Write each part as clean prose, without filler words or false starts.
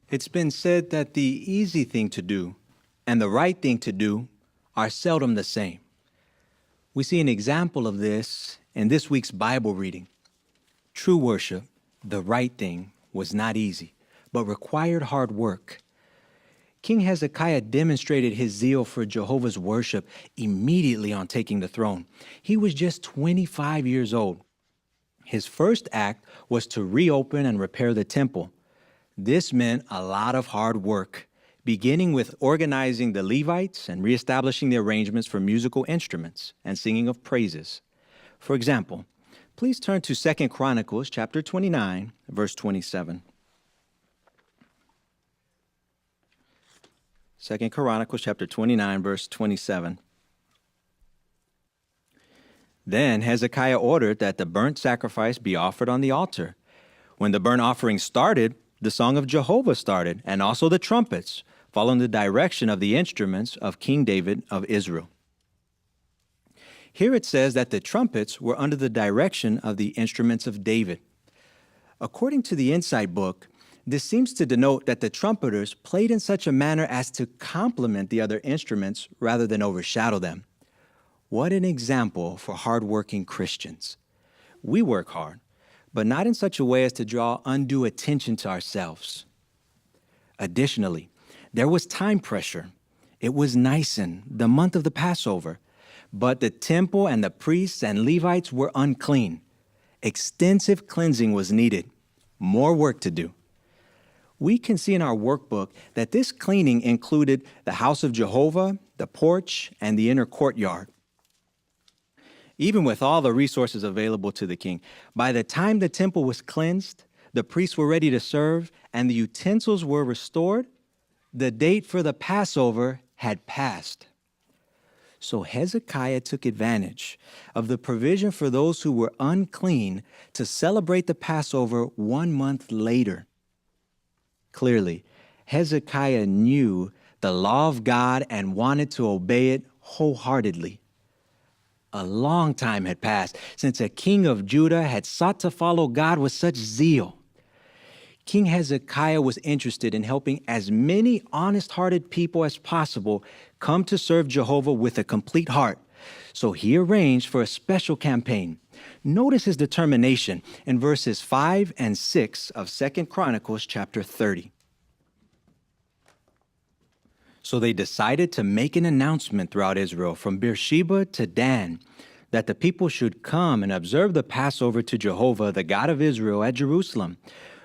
It's been said that the easy thing to do and the right thing to do are seldom the same. We see an example of this in this week's Bible reading. True worship, the right thing, was not easy, but required hard work. King Hezekiah demonstrated his zeal for Jehovah's worship immediately on taking the throne. He was just 25 years old. His first act was to reopen and repair the temple. This meant a lot of hard work, beginning with organizing the Levites and reestablishing the arrangements for musical instruments and singing of praises. For example, please turn to 2 Chronicles chapter 29, verse 27. 2 Chronicles chapter 29, verse 27. Then Hezekiah ordered that the burnt sacrifice be offered on the altar. When the burnt offering started, the song of Jehovah started, and also the trumpets, following the direction of the instruments of King David of Israel. Here it says that the trumpets were under the direction of the instruments of David. According to the Insight book, this seems to denote that the trumpeters played in such a manner as to complement the other instruments rather than overshadow them. What an example for hardworking Christians. We work hard, but not in such a way as to draw undue attention to ourselves. Additionally, there was time pressure. It was Nisan, the month of the Passover, but the temple and the priests and Levites were unclean. Extensive cleansing was needed, more work to do. We can see in our workbook that this cleaning included the house of Jehovah, the porch, and the inner courtyard. Even with all the resources available to the king, by the time the temple was cleansed, the priests were ready to serve, and the utensils were restored, the date for the Passover had passed. So Hezekiah took advantage of the provision for those who were unclean to celebrate the Passover 1 month later. Clearly, Hezekiah knew the law of God and wanted to obey it wholeheartedly. A long time had passed since a king of Judah had sought to follow God with such zeal. King Hezekiah was interested in helping as many honest-hearted people as possible come to serve Jehovah with a complete heart. So he arranged for a special campaign. Notice his determination in verses 5 and 6 of 2 Chronicles chapter 30. So they decided to make an announcement throughout Israel from Beersheba to Dan that the people should come and observe the Passover to Jehovah, the God of Israel, at Jerusalem.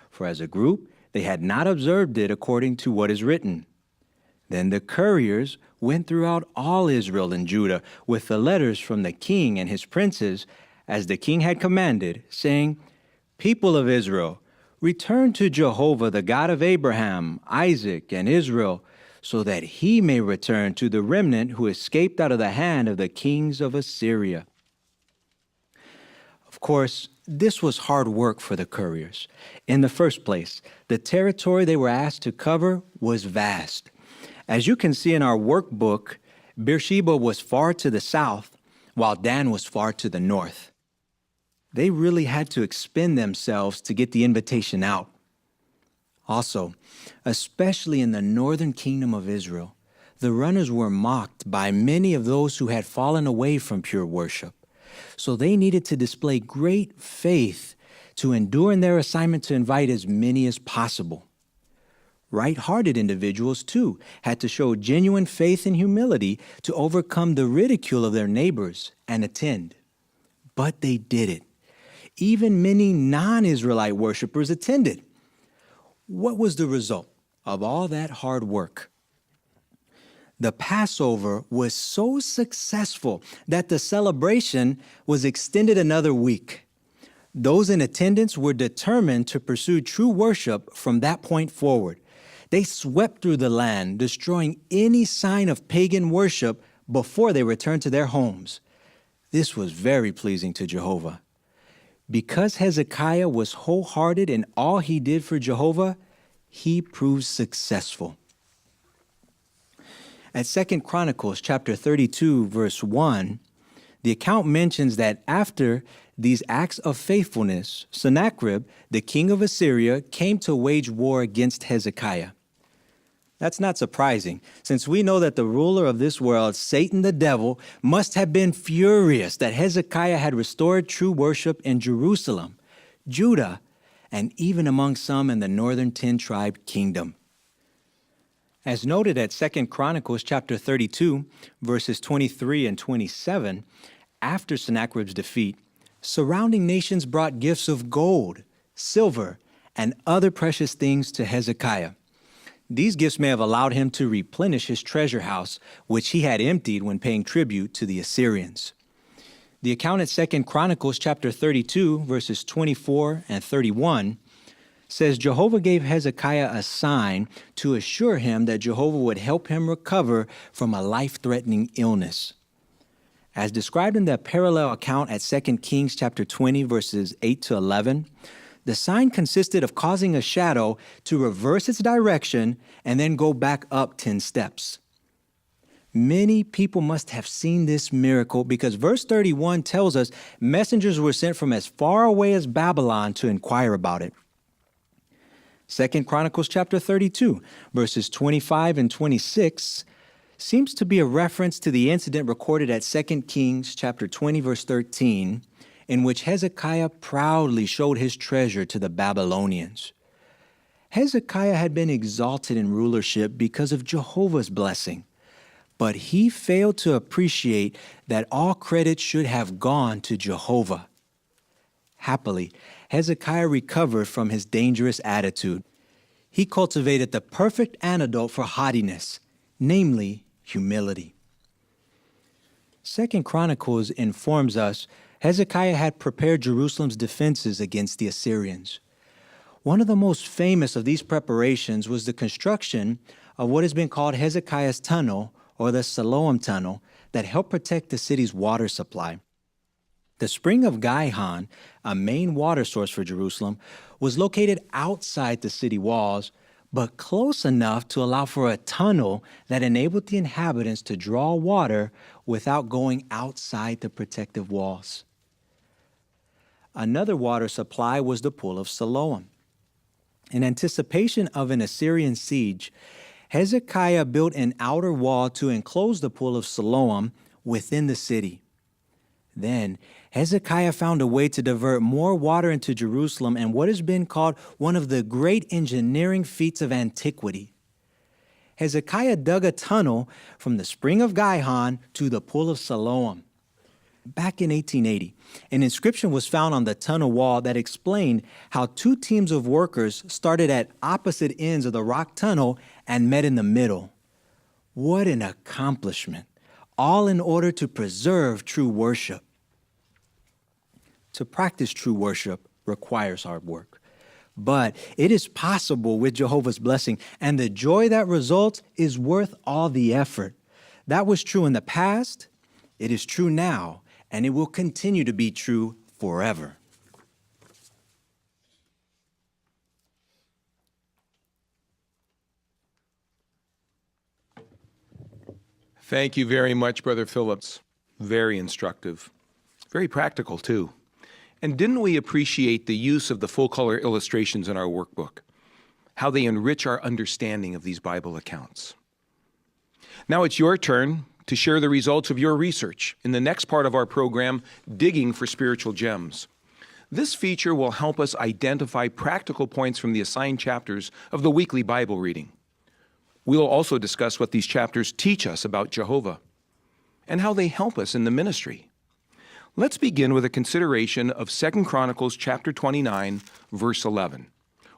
For as a group, they had not observed it according to what is written. Then the couriers went throughout all Israel and Judah with the letters from the king and his princes, as the king had commanded, saying, "People of Israel, return to Jehovah, the God of Abraham, Isaac, and Israel, so that he may return to the remnant who escaped out of the hand of the kings of Assyria." Of course, this was hard work for the couriers. In the first place, the territory they were asked to cover was vast. As you can see in our workbook, Beersheba was far to the south, while Dan was far to the north. They really had to expend themselves to get the invitation out. Also, especially in the northern kingdom of Israel, the runners were mocked by many of those who had fallen away from pure worship. So they needed to display great faith to endure in their assignment to invite as many as possible. Right-hearted individuals, too, had to show genuine faith and humility to overcome the ridicule of their neighbors and attend. But they did it. Even many non-Israelite worshipers attended. What was the result of all that hard work? The Passover was so successful that the celebration was extended another week. Those in attendance were determined to pursue true worship from that point forward. They swept through the land, destroying any sign of pagan worship before they returned to their homes. This was very pleasing to Jehovah. Because Hezekiah was wholehearted in all he did for Jehovah, he proved successful. At 2 Chronicles chapter 32, verse 1, the account mentions that after these acts of faithfulness, Sennacherib, the king of Assyria, came to wage war against Hezekiah. That's not surprising, since we know that the ruler of this world, Satan the devil, must have been furious that Hezekiah had restored true worship in Jerusalem, Judah, and even among some in the northern 10-tribe kingdom. As noted at 2 Chronicles chapter 32, verses 23 and 27, after Sennacherib's defeat, surrounding nations brought gifts of gold, silver, and other precious things to Hezekiah. These gifts may have allowed him to replenish his treasure house, which he had emptied when paying tribute to the Assyrians. The account at 2 Chronicles chapter 32, verses 24 and 31, says Jehovah gave Hezekiah a sign to assure him that Jehovah would help him recover from a life-threatening illness. As described in the parallel account at 2 Kings chapter 20, verses 8 to 11, the sign consisted of causing a shadow to reverse its direction and then go back up 10 steps. Many people must have seen this miracle because verse 31 tells us messengers were sent from as far away as Babylon to inquire about it. 2 Chronicles chapter 32, verses 25 and 26 seems to be a reference to the incident recorded at 2 Kings chapter 20, verse 13, in which Hezekiah proudly showed his treasure to the Babylonians. Hezekiah had been exalted in rulership because of Jehovah's blessing, but he failed to appreciate that all credit should have gone to Jehovah. Happily, Hezekiah recovered from his dangerous attitude. He cultivated the perfect antidote for haughtiness, namely humility. 2 Chronicles informs us Hezekiah had prepared Jerusalem's defenses against the Assyrians. One of the most famous of these preparations was the construction of what has been called Hezekiah's Tunnel, or the Siloam Tunnel, that helped protect the city's water supply. The spring of Gihon, a main water source for Jerusalem, was located outside the city walls, but close enough to allow for a tunnel that enabled the inhabitants to draw water without going outside the protective walls. Another water supply was the Pool of Siloam. In anticipation of an Assyrian siege, Hezekiah built an outer wall to enclose the Pool of Siloam within the city. Then Hezekiah found a way to divert more water into Jerusalem in what has been called one of the great engineering feats of antiquity. Hezekiah dug a tunnel from the spring of Gihon to the Pool of Siloam. Back in 1880, an inscription was found on the tunnel wall that explained how two teams of workers started at opposite ends of the rock tunnel and met in the middle. What an accomplishment, all in order to preserve true worship. To practice true worship requires hard work, but it is possible with Jehovah's blessing, and the joy that results is worth all the effort. That was true in the past, it is true now, and it will continue to be true forever. Thank you very much, Brother Phillips. Very instructive. Very practical, too. And didn't we appreciate the use of the full-color illustrations in our workbook? How they enrich our understanding of these Bible accounts. Now it's your turn to share the results of your research in the next part of our program, Digging for Spiritual Gems. This feature will help us identify practical points from the assigned chapters of the weekly Bible reading. We'll also discuss what these chapters teach us about Jehovah and how they help us in the ministry. Let's begin with a consideration of 2 Chronicles chapter 29, verse 11.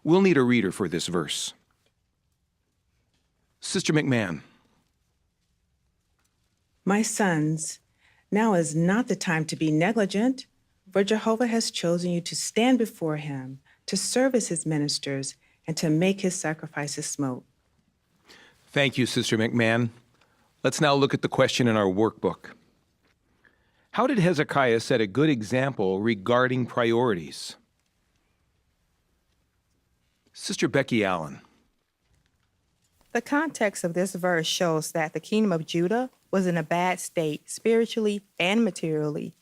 We'll need a reader for this verse. Sister McMahon. My sons, now is not the time to be negligent, for Jehovah has chosen you to stand before him, to serve as his ministers, and to make his sacrifices smoke. Thank you, Sister McMahon. Let's now look at the question in our workbook. How did Hezekiah set a good example regarding priorities? Sister Becky Allen. The context of this verse shows that the kingdom of Judah was in a bad state spiritually and materially.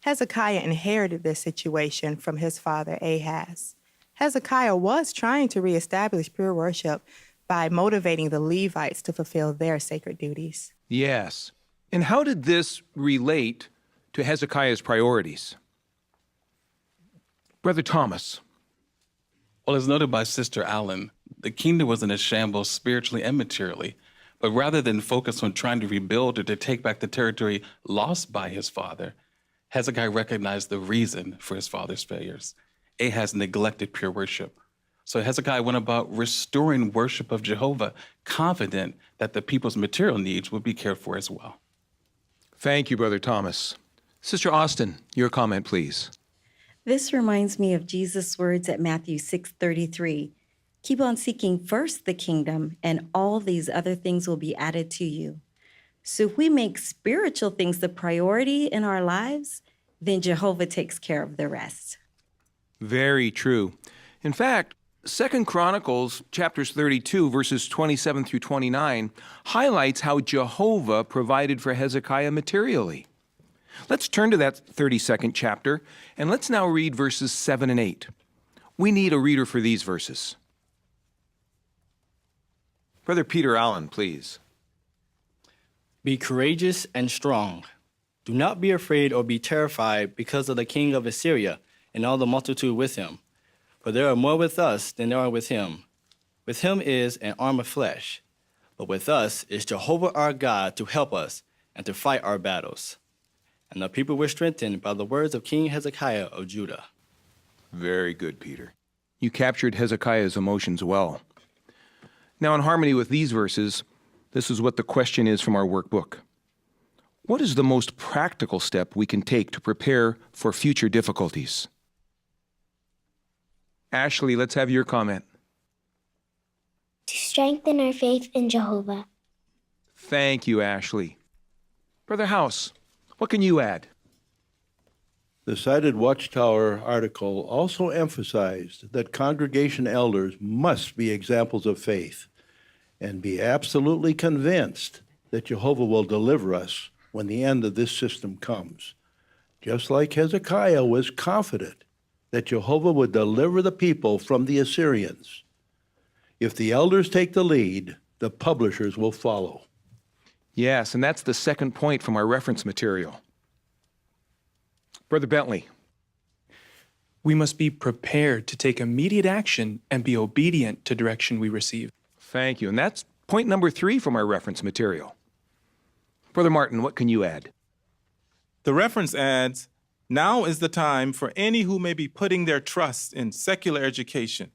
Hezekiah inherited this situation from his father Ahaz. Hezekiah was trying to reestablish pure worship by motivating the Levites to fulfill their sacred duties. Yes. And how did this relate to Hezekiah's priorities? Brother Thomas. Well, as noted by Sister Allen, the kingdom was in a shambles spiritually and materially. But rather than focus on trying to rebuild or to take back the territory lost by his father, Hezekiah recognized the reason for his father's failures. Ahaz neglected pure worship. So Hezekiah went about restoring worship of Jehovah, confident that the people's material needs would be cared for as well. Thank you, Brother Thomas. Sister Austin, your comment, please. This reminds me of Jesus' words at Matthew 6:33. Keep on seeking first the kingdom, and all these other things will be added to you. So if we make spiritual things the priority in our lives, then Jehovah takes care of the rest. Very true. In fact, 2 Chronicles chapters 32, verses 27 through 29, highlights how Jehovah provided for Hezekiah materially. Let's turn to that 32nd chapter, and let's now read verses 7 and 8. We need a reader for these verses. Brother Peter Allen, please. Be courageous and strong. Do not be afraid or be terrified because of the king of Assyria and all the multitude with him. For there are more with us than there are with him. With him is an arm of flesh, but with us is Jehovah our God to help us and to fight our battles. And the people were strengthened by the words of King Hezekiah of Judah. Very good, Peter. You captured Hezekiah's emotions well. Now, in harmony with these verses, this is what the question is from our workbook. What is the most practical step we can take to prepare for future difficulties? Ashley, let's have your comment. To strengthen our faith in Jehovah. Thank you, Ashley. Brother House, what can you add? The cited Watchtower article also emphasized that congregation elders must be examples of faith and be absolutely convinced that Jehovah will deliver us when the end of this system comes, just like Hezekiah was confident that Jehovah would deliver the people from the Assyrians. If the elders take the lead, the publishers will follow. Yes, and that's the second point from our reference material. Brother Bentley. We must be prepared to take immediate action and be obedient to direction we receive. Thank you. And that's point number 3 from our reference material. Brother Martin, what can you add? The reference adds, now is the time for any who may be putting their trust in secular education,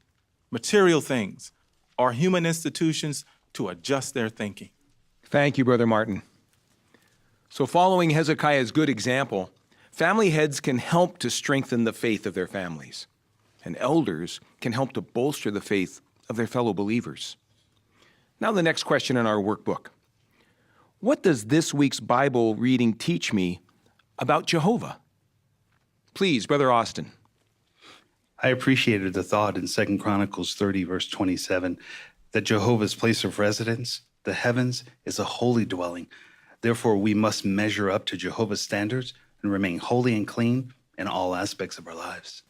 material things, or human institutions to adjust their thinking. Thank you, Brother Martin. So following Hezekiah's good example, family heads can help to strengthen the faith of their families, and elders can help to bolster the faith of their fellow believers. Now the next question in our workbook. What does this week's Bible reading teach me about Jehovah? Please, Brother Austin. I appreciated the thought in 2 Chronicles 30, verse 27, that Jehovah's place of residence, the heavens, is a holy dwelling. Therefore, we must measure up to Jehovah's standards and remain holy and clean in all aspects of our lives.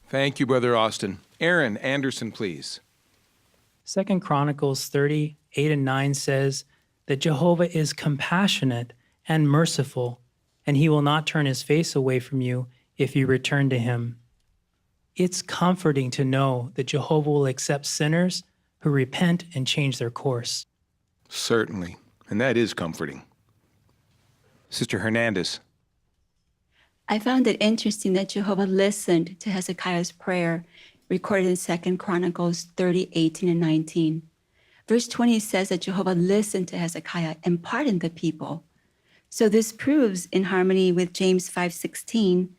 Thank you, Brother Austin. Aaron Anderson, please. 2 Chronicles 30, 8 and 9 says that Jehovah is compassionate and merciful, and he will not turn his face away from you if you return to him. It's comforting to know that Jehovah will accept sinners who repent and change their course. Certainly, and that is comforting. Sister Hernandez. I found it interesting that Jehovah listened to Hezekiah's prayer recorded in 2 Chronicles 30, 18 and 19. Verse 20 says that Jehovah listened to Hezekiah and pardoned the people. So this proves, in harmony with James 5:16,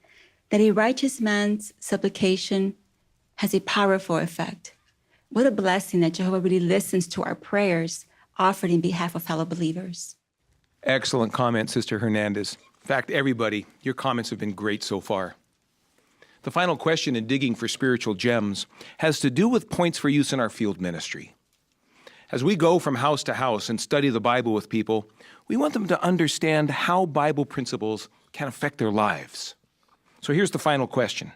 that a righteous man's supplication has a powerful effect. What a blessing that Jehovah really listens to our prayers offered in behalf of fellow believers. Excellent comment, Sister Hernandez. In fact, everybody, your comments have been great so far. The final question in Digging for Spiritual Gems has to do with points for use in our field ministry. As we go from house to house and study the Bible with people, we want them to understand how Bible principles can affect their lives. So here's the final question.